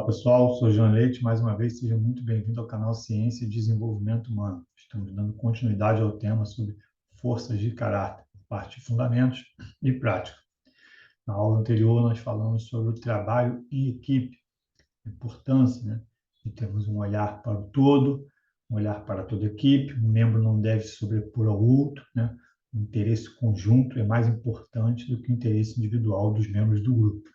Pessoal, sou Jean Leite, mais uma vez seja muito bem-vindo ao canal Ciência e Desenvolvimento Humano. Estamos dando continuidade ao tema sobre forças de caráter, parte de fundamentos e prática. Na aula anterior nós falamos sobre o trabalho em equipe, a importância, de termos um olhar para o todo, um olhar para toda a equipe, um membro não deve se sobrepor ao outro, O interesse conjunto é mais importante do que o interesse individual dos membros do grupo.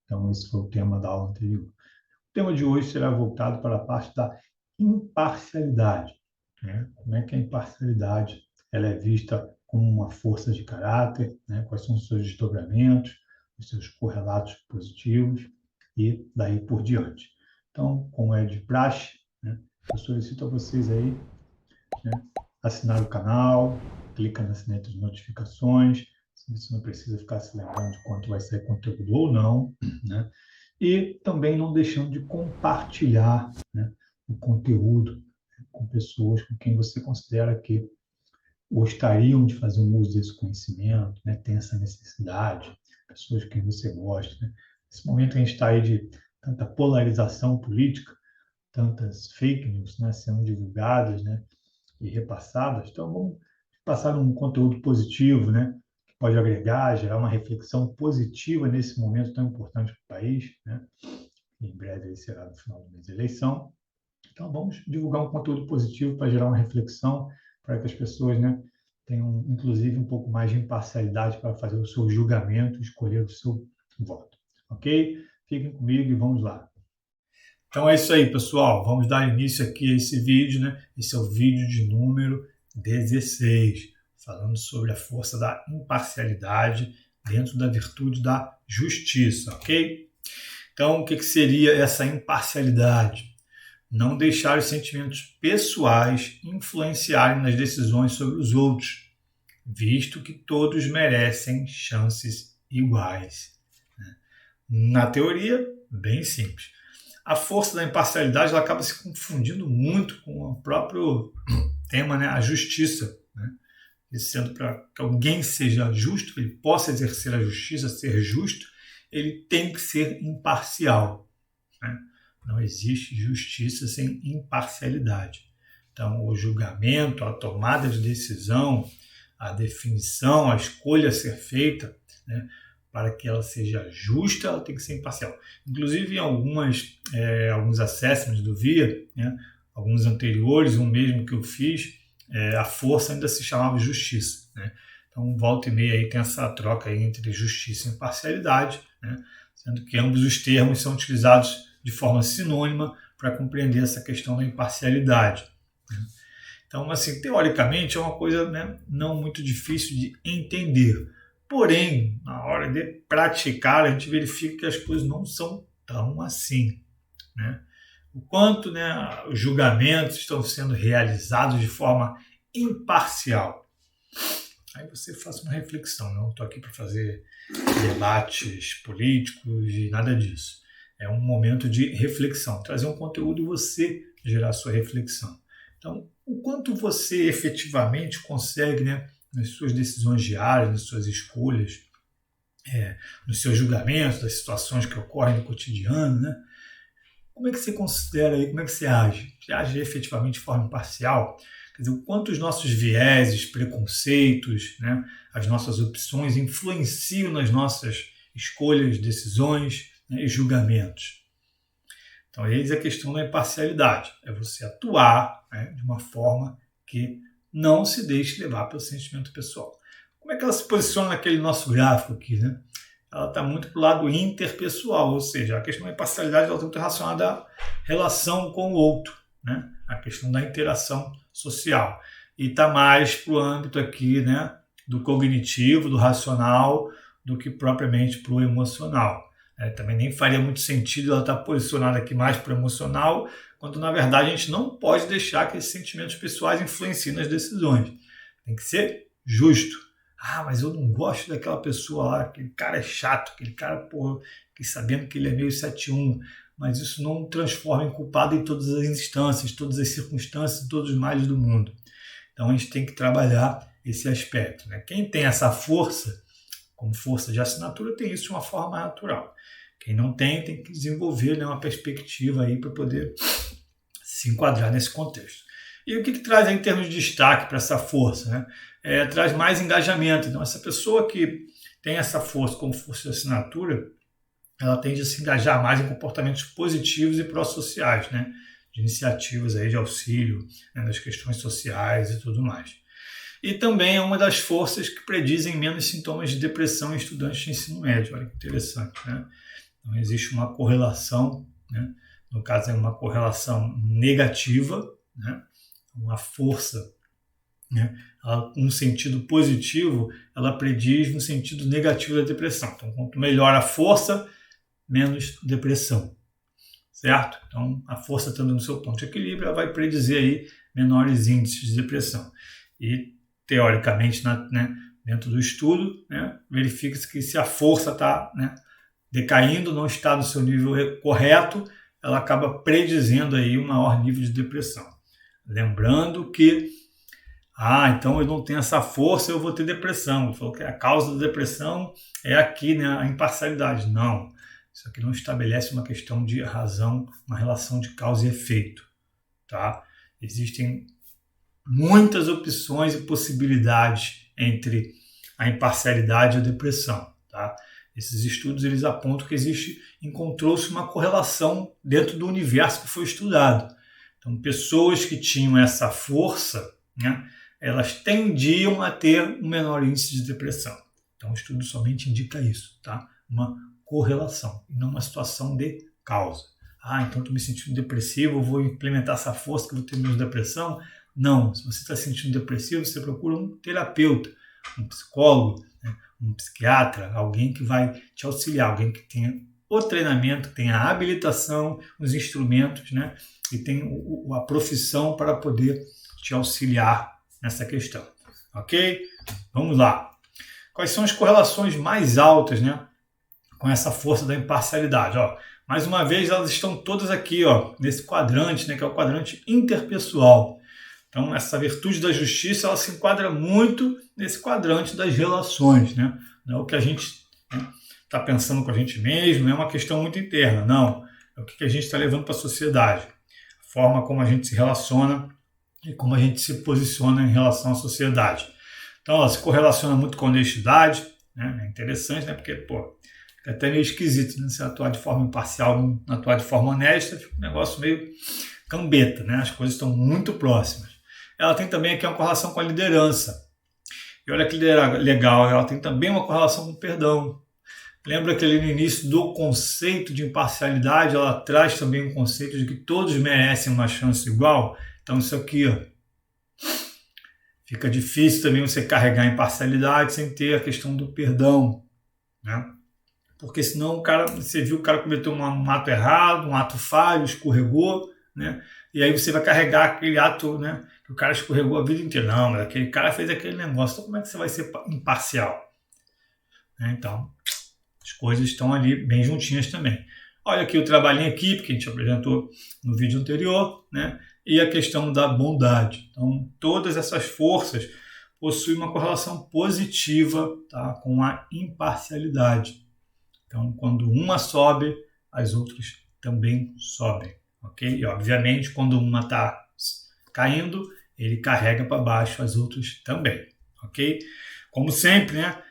Então, esse foi o tema da aula anterior. O tema de hoje será voltado para a parte da imparcialidade. Como é que a imparcialidade ela é vista como uma força de caráter, quais são os seus desdobramentos, os seus correlatos positivos e daí por diante. Então, como é de praxe, eu solicito a vocês aí assinar o canal, clica na sineta de notificações, você não precisa ficar se lembrando de quanto vai sair conteúdo ou não, E também não deixando de compartilhar o conteúdo com pessoas com quem você considera que gostariam de fazer um uso desse conhecimento, tem essa necessidade, pessoas com quem você gosta. Nesse momento que a gente está aí de tanta polarização política, tantas fake news sendo divulgadas e repassadas, então vamos passar um conteúdo positivo, que pode agregar, gerar uma reflexão positiva nesse momento tão importante para o país, Em breve aí será no final do mês de eleição. Então vamos divulgar um conteúdo positivo para gerar uma reflexão, para que as pessoas, tenham inclusive um pouco mais de imparcialidade para fazer o seu julgamento, escolher o seu voto, ok? Fiquem comigo e vamos lá. Então é isso aí, pessoal. Vamos dar início aqui a esse vídeo, Esse é o vídeo de número 16, falando sobre a força da imparcialidade dentro da virtude da justiça, ok? Então, o que seria essa imparcialidade? Não deixar os sentimentos pessoais influenciarem nas decisões sobre os outros, visto que todos merecem chances iguais. Na teoria, bem simples. A força da imparcialidade ela acaba se confundindo muito com o próprio tema, a justiça. E sendo para que alguém seja justo, ele possa exercer a justiça, ser justo, ele tem que ser imparcial. Não existe justiça sem imparcialidade. Então, o julgamento, a tomada de decisão, a definição, a escolha a ser feita, para que ela seja justa, ela tem que ser imparcial. Inclusive, em alguns assessments do VIA, alguns anteriores, um mesmo que eu fiz, a força ainda se chamava justiça. Então, volta e meia aí tem essa troca aí entre justiça e imparcialidade, sendo que ambos os termos são utilizados de forma sinônima para compreender essa questão da imparcialidade. Então, assim, teoricamente é uma coisa não muito difícil de entender. Porém, na hora de praticar, a gente verifica que as coisas não são tão assim. O quanto os julgamentos estão sendo realizados de forma imparcial. Aí você faça uma reflexão. Não estou aqui para fazer debates políticos e nada disso. É um momento de reflexão. Trazer um conteúdo e você gerar a sua reflexão. Então, o quanto você efetivamente consegue, nas suas decisões diárias, nas suas escolhas, nos seus julgamentos, das situações que ocorrem no cotidiano, como é que você considera aí, como é que você age? Você age efetivamente de forma imparcial? Quer dizer, o quanto os nossos vieses, preconceitos, as nossas opções influenciam nas nossas escolhas, decisões e julgamentos. Então, eis a questão da imparcialidade. É você atuar de uma forma que não se deixe levar pelo sentimento pessoal. Como é que ela se posiciona naquele nosso gráfico aqui? Ela está muito para o lado interpessoal, ou seja, a questão da imparcialidade está muito relacionada à relação com o outro, a questão da interação social. E está mais para o âmbito aqui do cognitivo, do racional, do que propriamente para o emocional. Também nem faria muito sentido ela estar posicionada aqui mais para o emocional, quando na verdade a gente não pode deixar que esses sentimentos pessoais influenciem nas decisões. Tem que ser justo. Ah, mas eu não gosto daquela pessoa lá, aquele cara é chato, aquele cara, que sabendo que ele é meio 7-1, mas isso não transforma em culpado em todas as instâncias, todas as circunstâncias, todos os males do mundo. Então a gente tem que trabalhar esse aspecto. Quem tem essa força, como força de assinatura, tem isso de uma forma natural. Quem não tem que desenvolver, né, uma perspectiva aí para poder se enquadrar nesse contexto. E o que traz aí, em termos de destaque para essa força? Né? Traz mais engajamento. Então, essa pessoa que tem essa força como força de assinatura, ela tende a se engajar mais em comportamentos positivos e pró-sociais, né? De iniciativas aí de auxílio, né, das questões sociais e tudo mais. E também é uma das forças que predizem menos sintomas de depressão em estudantes de ensino médio. Olha que interessante, né? Então, existe uma correlação, né? No caso é uma correlação negativa, né? Uma força, né? Um sentido positivo, ela prediz no sentido negativo da depressão. Então, quanto melhor a força, menos depressão, certo? Então, a força estando no seu ponto de equilíbrio, ela vai predizer aí menores índices de depressão. E, teoricamente, né, dentro do estudo, né, verifica-se que se a força está, né, decaindo, não está no seu nível correto, ela acaba predizendo aí um maior nível de depressão. Lembrando que, então eu não tenho essa força, eu vou ter depressão. Ele falou que a causa da depressão é aqui, né, a imparcialidade. Não, isso aqui não estabelece uma questão de razão, uma relação de causa e efeito. Tá? Existem muitas opções e possibilidades entre a imparcialidade e a depressão. Tá? Esses estudos eles apontam que encontrou-se uma correlação dentro do universo que foi estudado. Então, pessoas que tinham essa força, né, elas tendiam a ter um menor índice de depressão. Então, o estudo somente indica isso, tá? Uma correlação, e não uma situação de causa. Então estou me sentindo depressivo, eu vou implementar essa força que eu vou ter menos depressão. Não, se você está se sentindo depressivo, você procura um terapeuta, um psicólogo, né, um psiquiatra, alguém que vai te auxiliar, alguém que tenha o treinamento, que tenha a habilitação, os instrumentos, né, e tem a profissão para poder te auxiliar nessa questão. Ok? Vamos lá. Quais são as correlações mais altas, né, com essa força da imparcialidade? Mais uma vez, elas estão todas aqui, nesse quadrante, né, que é o quadrante interpessoal. Então, essa virtude da justiça, ela se enquadra muito nesse quadrante das relações, né? Não é o que a gente está pensando com a gente mesmo, não é uma questão muito interna, não. É o que a gente está levando para a sociedade. A forma como a gente se relaciona e como a gente se posiciona em relação à sociedade. Então, ela se correlaciona muito com a honestidade, né? É interessante, né? Porque, fica até meio esquisito, né? Se atuar de forma imparcial, não atuar de forma honesta, fica um negócio meio cambeta, né? As coisas estão muito próximas. Ela tem também aqui uma correlação com a liderança. E olha que legal, ela tem também uma correlação com o perdão. Lembra que ali no início do conceito de imparcialidade, ela traz também um conceito de que todos merecem uma chance igual? Então isso aqui, fica difícil também você carregar a imparcialidade sem ter a questão do perdão, né? Porque senão você viu o cara cometeu um ato errado, um ato falho, escorregou, né? E aí você vai carregar aquele ato, né, que o cara escorregou a vida inteira. Não, mas aquele cara fez aquele negócio. Então como é que você vai ser imparcial? Então, as coisas estão ali bem juntinhas também. Olha aqui o trabalho em equipe que a gente apresentou no vídeo anterior, né? E a questão da bondade. Então, todas essas forças possuem uma correlação positiva, tá, com a imparcialidade. Então, quando uma sobe, as outras também sobem. Okay? E, obviamente, quando uma está caindo, ele carrega para baixo as outras também. Okay? Como sempre, né?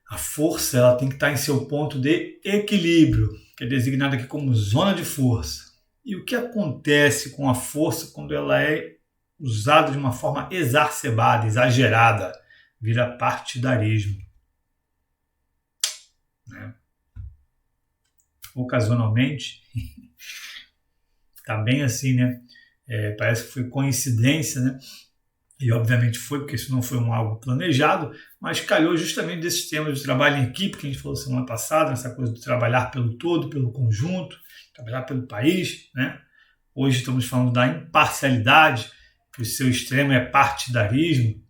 A força ela tem que estar em seu ponto de equilíbrio, que é designado aqui como zona de força. E o que acontece com a força quando ela é usada de uma forma exacerbada, exagerada? Vira partidarismo. Né? Ocasionalmente, está bem assim, né? Parece que foi coincidência, né? E obviamente foi, porque isso não foi algo planejado, mas calhou justamente desses temas de trabalho em equipe que a gente falou semana passada, essa coisa de trabalhar pelo todo, pelo conjunto, trabalhar pelo país, né? Hoje estamos falando da imparcialidade, que o seu extremo é partidarismo,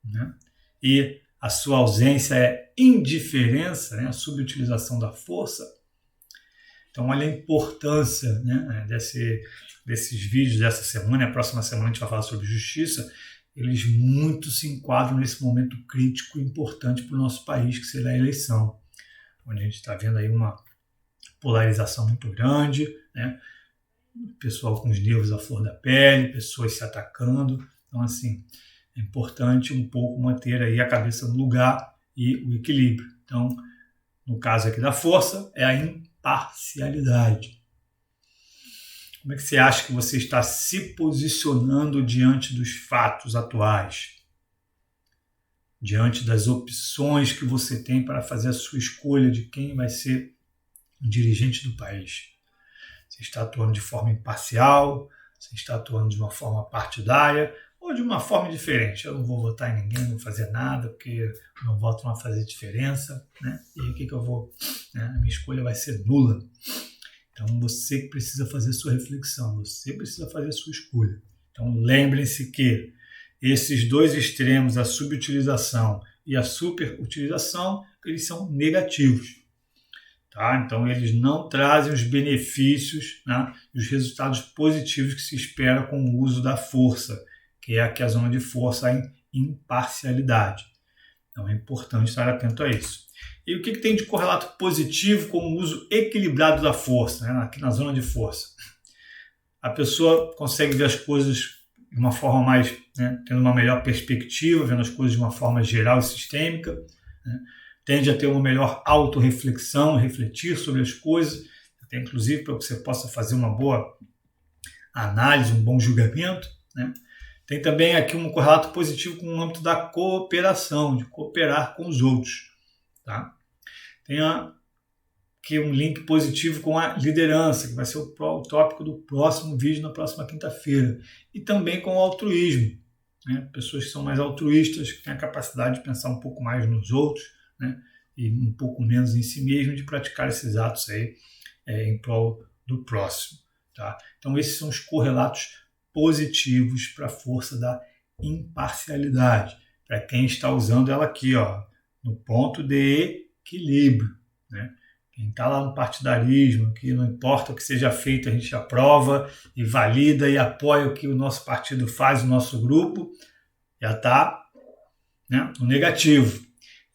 né? E a sua ausência é indiferença, né? A subutilização da força. Então, olha a importância, né, desses vídeos dessa semana. A próxima semana a gente vai falar sobre justiça. Eles muito se enquadram nesse momento crítico e importante para o nosso país, que será a eleição, onde a gente está vendo aí uma polarização muito grande, né? Pessoal com os nervos à flor da pele, pessoas se atacando. Então, assim, é importante um pouco manter aí a cabeça no lugar e o equilíbrio. Então, no caso aqui da força, é a imparcialidade. Como é que você acha que você está se posicionando diante dos fatos atuais? Diante das opções que você tem para fazer a sua escolha de quem vai ser o dirigente do país? Você está atuando de forma imparcial? Você está atuando de uma forma partidária? Ou de uma forma diferente? Eu não vou votar em ninguém, não vou fazer nada, porque o meu voto não vai fazer diferença, né? E aí o que eu vou... Né? A minha escolha vai ser nula. Então você que precisa fazer a sua reflexão, você precisa fazer a sua escolha. Então lembrem-se que esses dois extremos, a subutilização e a superutilização, eles são negativos. Tá? Então eles não trazem os benefícios, né, e os resultados positivos que se espera com o uso da força, que é aqui a zona de força, a imparcialidade. Então é importante estar atento a isso. E o que tem de correlato positivo com o uso equilibrado da força, né, aqui na zona de força? A pessoa consegue ver as coisas de uma forma mais, né, tendo uma melhor perspectiva, vendo as coisas de uma forma geral e sistêmica, né, tende a ter uma melhor autorreflexão, refletir sobre as coisas, até inclusive para que você possa fazer uma boa análise, um bom julgamento, né? Tem também aqui um correlato positivo com o âmbito da cooperação, de cooperar com os outros. Tá? Tem aqui um link positivo com a liderança, que vai ser o tópico do próximo vídeo, na próxima quinta-feira. E também com o altruísmo. Né? Pessoas que são mais altruístas, que têm a capacidade de pensar um pouco mais nos outros, né? E um pouco menos em si mesmo, de praticar esses atos aí em prol do próximo. Tá? Então esses são os correlatos positivos para a força da imparcialidade, para quem está usando ela aqui, ó, no ponto de equilíbrio. Né? Quem está lá no partidarismo, que não importa o que seja feito, a gente aprova e valida e apoia o que o nosso partido faz, o nosso grupo, já está, né, no negativo.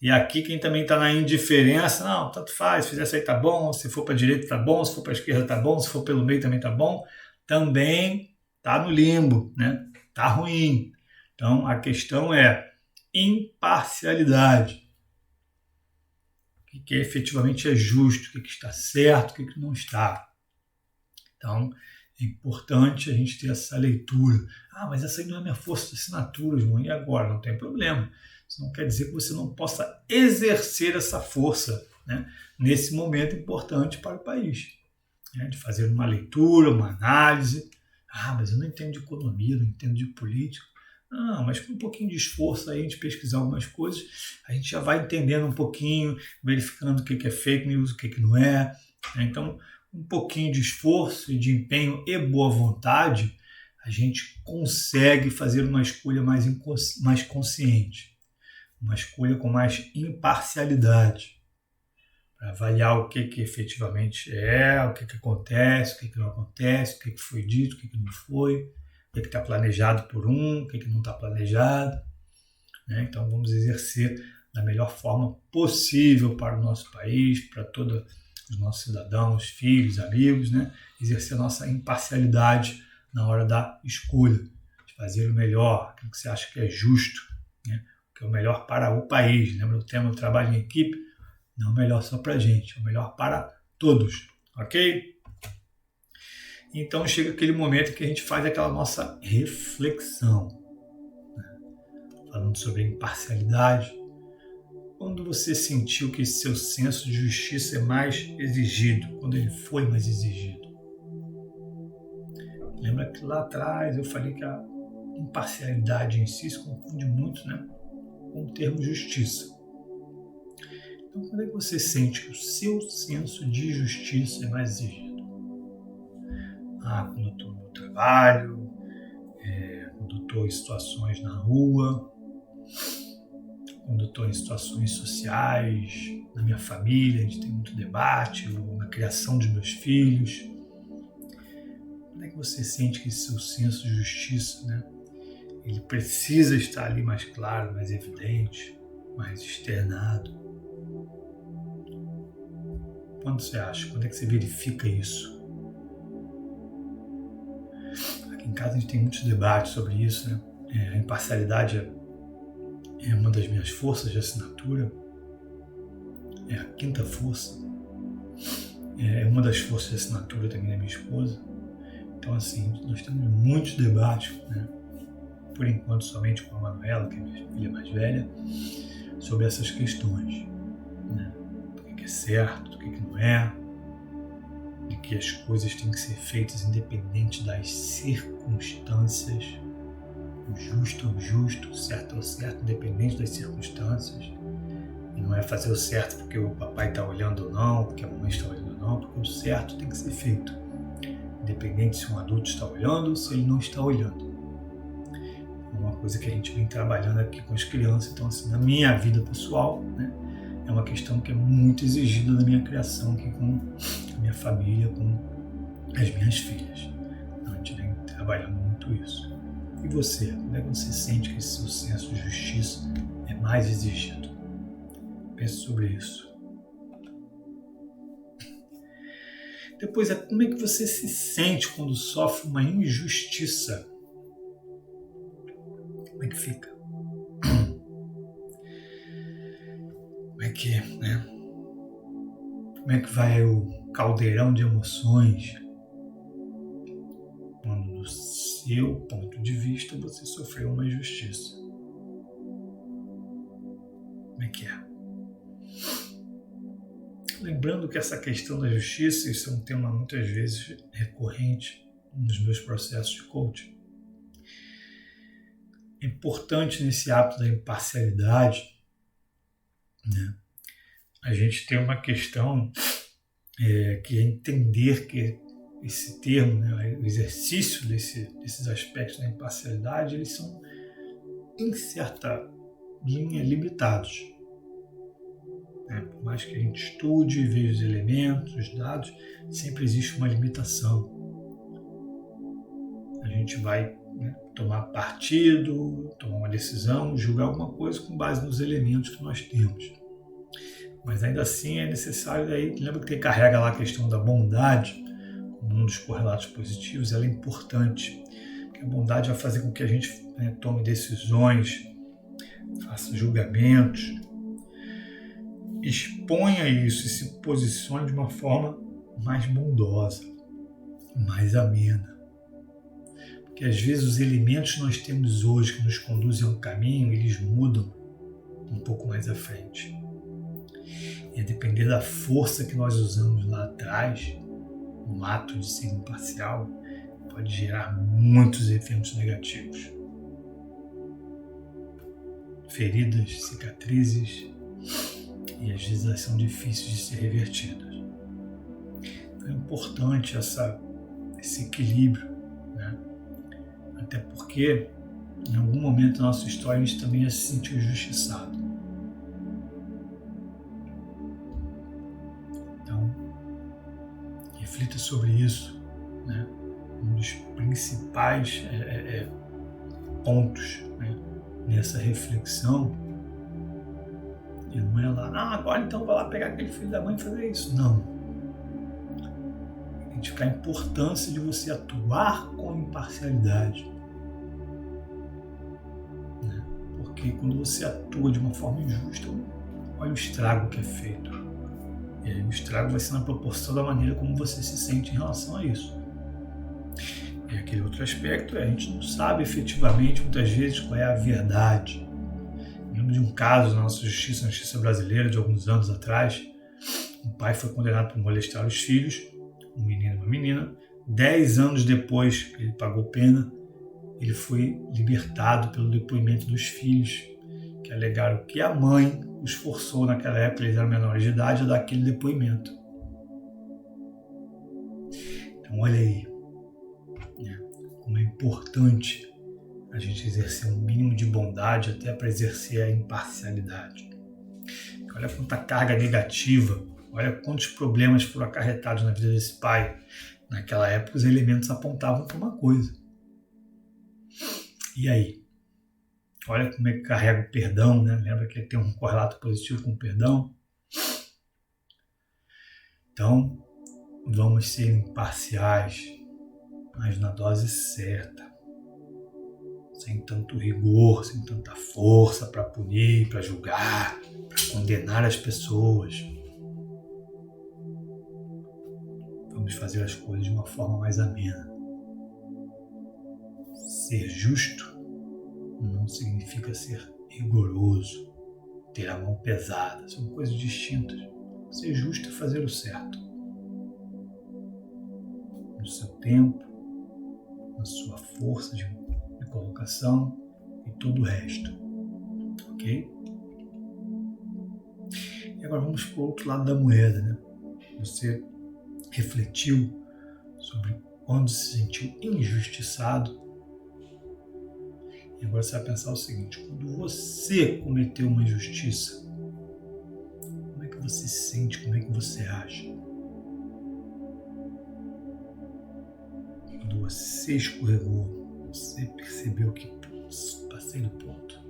E aqui quem também está na indiferença, não, tanto faz, se fizer isso aí tá bom, se for para a direita tá bom, se for para a esquerda tá bom, se for pelo meio também tá bom, também está no limbo, né? Está ruim. Então, a questão é imparcialidade. O que efetivamente é justo, o que está certo, o que não está. Então, é importante a gente ter essa leitura. Ah, mas essa aí não é minha força de assinatura, João. E agora? Não tem problema. Isso não quer dizer que você não possa exercer essa força, né, nesse momento importante para o país. Né, de fazer uma leitura, uma análise. Ah, mas eu não entendo de economia, não entendo de política. Não, mas com um pouquinho de esforço aí, a gente pesquisar algumas coisas, a gente já vai entendendo um pouquinho, verificando o que é fake news, o que não é. Então, um pouquinho de esforço e de empenho e boa vontade, a gente consegue fazer uma escolha mais consciente, uma escolha com mais imparcialidade, para avaliar o que efetivamente é, o que acontece, o que não acontece, o que foi dito, o que não foi, o que está planejado por um, o que não está planejado. Né? Então vamos exercer da melhor forma possível para o nosso país, para todos os nossos cidadãos, filhos, amigos, né? Exercer a nossa imparcialidade na hora da escolha, de fazer o melhor, aquilo que você acha que é justo, né? O que é o melhor para o país. Lembra o tema do trabalho em equipe? Não é o melhor só para a gente, é o melhor para todos, ok? Então chega aquele momento que a gente faz aquela nossa reflexão, né? Falando sobre imparcialidade. Quando você sentiu que seu senso de justiça é mais exigido, quando ele foi mais exigido? Lembra que lá atrás eu falei que a imparcialidade em si se confunde muito, né, com o termo justiça. Então, quando é que você sente que o seu senso de justiça é mais exigido? Ah, quando eu estou no meu trabalho, quando eu estou em situações na rua, quando eu estou em situações sociais, na minha família, a gente tem muito debate, ou na criação dos meus filhos. Quando é que você sente que seu senso de justiça, né, ele precisa estar ali mais claro, mais evidente, mais externado? Quando você acha? Quando é que você verifica isso? Aqui em casa a gente tem muitos debates sobre isso, né? A imparcialidade é uma das minhas forças de assinatura, é a quinta força, é uma das forças de assinatura também da minha esposa. Então, assim, nós temos muitos debates, né? Por enquanto somente com a Manuela, que é minha filha mais velha, sobre essas questões, né? Do que é certo, do que não é, de que as coisas têm que ser feitas independente das circunstâncias, o justo é o justo, o certo é o certo, independente das circunstâncias. E não é fazer o certo porque o papai está olhando ou não, porque a mamãe está olhando ou não, porque o certo tem que ser feito, independente se um adulto está olhando ou se ele não está olhando. É uma coisa que a gente vem trabalhando aqui com as crianças. Então, assim, na minha vida pessoal, né, é uma questão que é muito exigida na minha criação aqui com a minha família, com as minhas filhas. Então, a gente vem trabalhando muito isso. E você? Como é que você sente que esse seu senso de justiça é mais exigido? Pense sobre isso. Depois, como é que você se sente quando sofre uma injustiça? Como é que fica? Como é que, né? Como é que vai o caldeirão de emoções quando, do seu ponto de vista, você sofreu uma injustiça? Como é que é? Lembrando que essa questão da justiça, isso é um tema muitas vezes recorrente nos meus processos de coaching. É importante nesse hábito da imparcialidade, né, a gente ter uma questão que é entender que esse termo, né, o exercício desses aspectos da imparcialidade, eles são, em certa linha, limitados. Por mais que a gente estude, veja os elementos, os dados, sempre existe uma limitação. A gente vai, né, tomar partido, tomar uma decisão, julgar alguma coisa com base nos elementos que nós temos. Mas ainda assim é necessário, daí, lembra que carrega lá a questão da bondade, como um dos correlatos positivos, ela é importante. Porque a bondade vai fazer com que a gente, né, tome decisões, faça julgamentos, exponha isso e se posicione de uma forma mais bondosa, mais amena. Porque às vezes os elementos que nós temos hoje que nos conduzem a um caminho, eles mudam um pouco mais à frente. E a depender da força que nós usamos lá atrás, no ato de ser imparcial, pode gerar muitos eventos negativos. Feridas, cicatrizes, e às vezes elas são difíceis de ser revertidas. Então é importante esse equilíbrio, né? Até porque em algum momento da nossa história a gente também já se sentiu injustiçado. Então, reflita sobre isso, né? Um dos principais pontos, né, nessa reflexão não é lá, agora então vai lá pegar aquele filho da mãe e fazer isso. Não. Identificar a importância de você atuar com imparcialidade. Né? Porque quando você atua de uma forma injusta, olha o estrago que é feito. E aí o estrago vai ser na proporção da maneira como você se sente em relação a isso. E aquele outro aspecto a gente não sabe efetivamente, muitas vezes, qual é a verdade. Lembro de um caso na nossa justiça, na justiça brasileira, de alguns anos atrás. Um pai foi condenado por molestar os filhos, um menino e uma menina. 10 anos depois que ele pagou pena, ele foi libertado pelo depoimento dos filhos, que alegaram que a mãe os forçou, naquela época eles eram menores de idade, a dar aquele depoimento. Então olha aí, né, como é importante a gente exercer um mínimo de bondade até para exercer a imparcialidade. Olha quanta carga negativa, olha quantos problemas foram acarretados na vida desse pai. Naquela época os elementos apontavam para uma coisa. E aí? Olha como é que carrega o perdão, né? Lembra que tem um correlato positivo com o perdão? Então, vamos ser imparciais, mas na dose certa, sem tanto rigor, sem tanta força para punir, para julgar, para condenar as pessoas. Vamos fazer as coisas de uma forma mais amena. Ser justo não significa ser rigoroso, ter a mão pesada. São coisas distintas. Ser justo é fazer o certo. No seu tempo, na sua força de colocação e todo o resto. Ok? E agora vamos para o outro lado da moeda, né? Você refletiu sobre quando se sentiu injustiçado. E agora você vai pensar o seguinte: quando você cometeu uma injustiça, como é que você se sente? Como é que você age? Quando você escorregou, você percebeu que passei do ponto.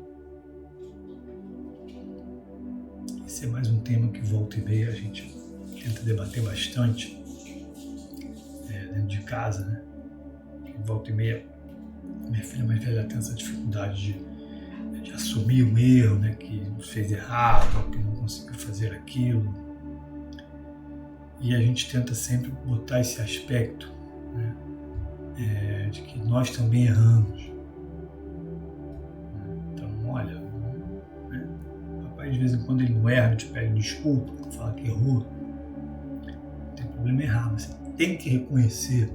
Esse é mais um tema que volta e meia a gente tenta debater bastante dentro de casa, né? Volta e meia, minha filha mais velha tem essa dificuldade de assumir um erro, né? Que fez errado, que não conseguiu fazer aquilo. E a gente tenta sempre botar esse aspecto, né? De que nós também erramos. Então, olha, né? O papai de vez em quando ele não erra, te pede desculpa, fala que errou. Não tem problema errar, mas você tem que reconhecer.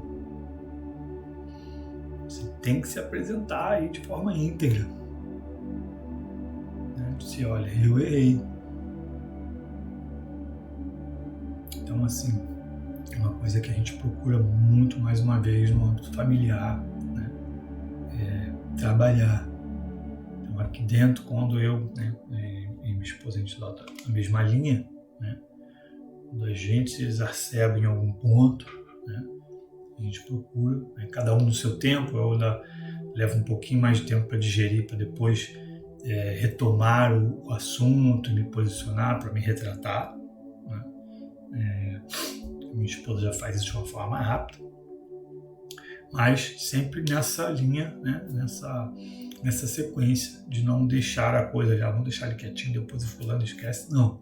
Você tem que se apresentar aí de forma íntegra. Né? Se olha, eu errei. Então, assim, é uma coisa que a gente procura muito, mais uma vez, no âmbito familiar, né? Trabalhar. Então, aqui dentro, quando eu, né, e minha esposa, a gente está na mesma linha, né? Quando a gente se exacerba em algum ponto, né? A gente procura, né, cada um no seu tempo. Eu levo um pouquinho mais de tempo para digerir, para depois retomar o assunto, me posicionar, para me retratar. Né? Minha esposa já faz isso de uma forma mais rápida, mas sempre nessa linha, né? nessa sequência de não deixar a coisa, já não deixar ele quietinho, depois o fulano esquece, não.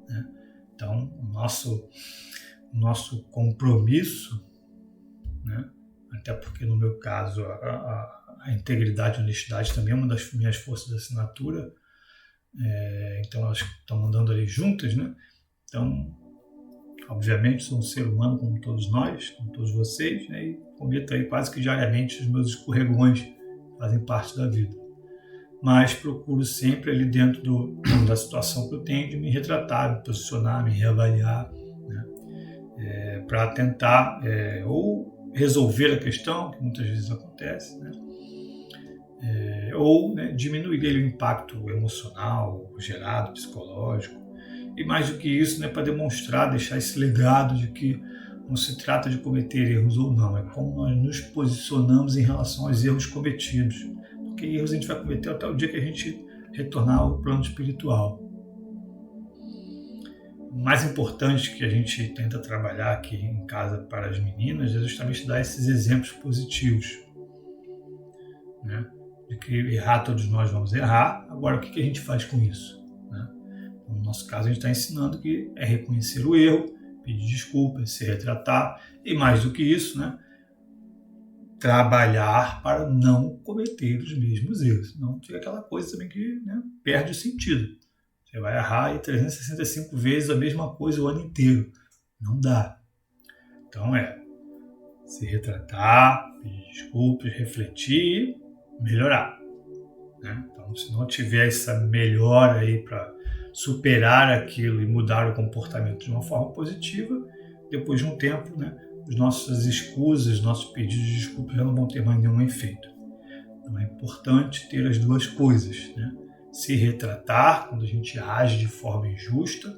Né? Então, o nosso compromisso, né? Até porque no meu caso a integridade e a honestidade também é uma das minhas forças de assinatura, então elas estão andando ali juntas, né? Então, obviamente, sou um ser humano como todos nós, como todos vocês, né? E cometo aí quase que diariamente os meus escorregões, fazem parte da vida. Mas procuro sempre ali dentro da situação que eu tenho de me retratar, me posicionar, me reavaliar, né? Para tentar ou resolver a questão, que muitas vezes acontece, né? Ou, né, diminuir o impacto emocional gerado, psicológico. E mais do que isso, né, para demonstrar, deixar esse legado de que não se trata de cometer erros ou não, é como nós nos posicionamos em relação aos erros cometidos. Porque erros a gente vai cometer até o dia que a gente retornar ao plano espiritual. O mais importante que a gente tenta trabalhar aqui em casa para as meninas é justamente dar esses exemplos positivos, né? De que errar todos nós vamos errar. Agora, o que a gente faz com isso? Né? No nosso caso, a gente está ensinando que é reconhecer o erro, pedir desculpas, se retratar e, mais do que isso, né, trabalhar para não cometer os mesmos erros. Não fica aquela coisa também que, né, perde o sentido. Você vai errar aí 365 vezes a mesma coisa o ano inteiro. Não dá. Então se retratar, pedir desculpas, refletir e melhorar. Né? Então, se não tiver essa melhora aí para superar aquilo e mudar o comportamento de uma forma positiva, depois de um tempo, né, as nossas escusas, nossos pedidos de desculpa já não vão ter mais nenhum efeito. Então é importante ter as duas coisas, né? Se retratar quando a gente age de forma injusta,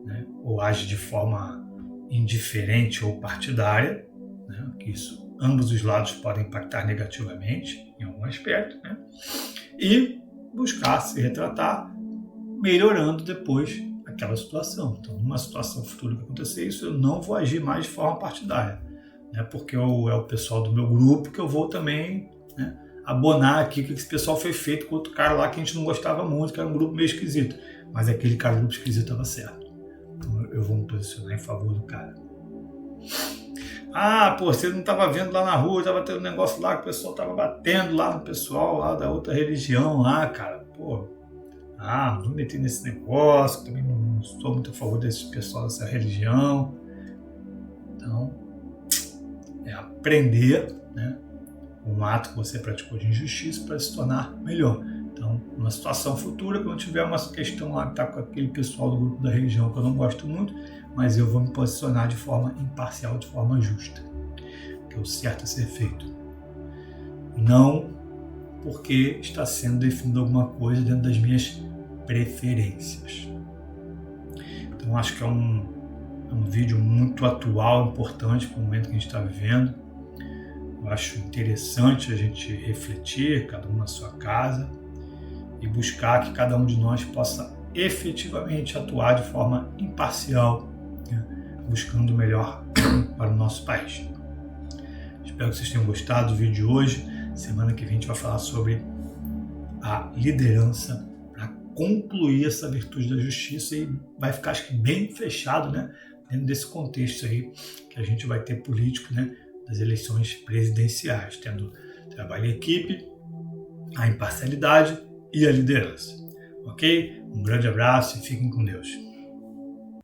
né, ou age de forma indiferente ou partidária, né, que isso, ambos os lados podem impactar negativamente em algum aspecto, né? E buscar se retratar, melhorando depois aquela situação. Então, numa situação futura que acontecer isso, eu não vou agir mais de forma partidária, né? Porque é o pessoal do meu grupo que eu vou também, né, abonar aqui que esse pessoal foi feito com outro cara lá que a gente não gostava muito, que era um grupo meio esquisito. Mas aquele cara, grupo esquisito, estava certo. Então eu vou me posicionar em favor do cara. Ah, pô, você não estava vendo lá na rua, estava tendo um negócio lá que o pessoal estava batendo lá no pessoal lá da outra religião lá, cara. Pô, não vou meter nesse negócio, também não sou muito a favor desse pessoal dessa religião. Então, é aprender, né, um ato que você praticou de injustiça para se tornar melhor. Então, numa situação futura, quando tiver uma questão lá que está com aquele pessoal do grupo da religião que eu não gosto muito, mas eu vou me posicionar de forma imparcial, de forma justa, que é o certo a ser feito. Não porque está sendo definido alguma coisa dentro das minhas preferências. Então, acho que é um vídeo muito atual, importante para o momento que a gente está vivendo. Eu acho interessante a gente refletir, cada um na sua casa, e buscar que cada um de nós possa efetivamente atuar de forma imparcial, né, buscando o melhor para o nosso país. Espero que vocês tenham gostado do vídeo de hoje. Semana que vem a gente vai falar sobre a liderança para concluir essa virtude da justiça e vai ficar, acho que, bem fechado, né, dentro desse contexto aí que a gente vai ter político, né, das eleições presidenciais, tendo trabalho em equipe, a imparcialidade e a liderança. Ok? Um grande abraço e fiquem com Deus.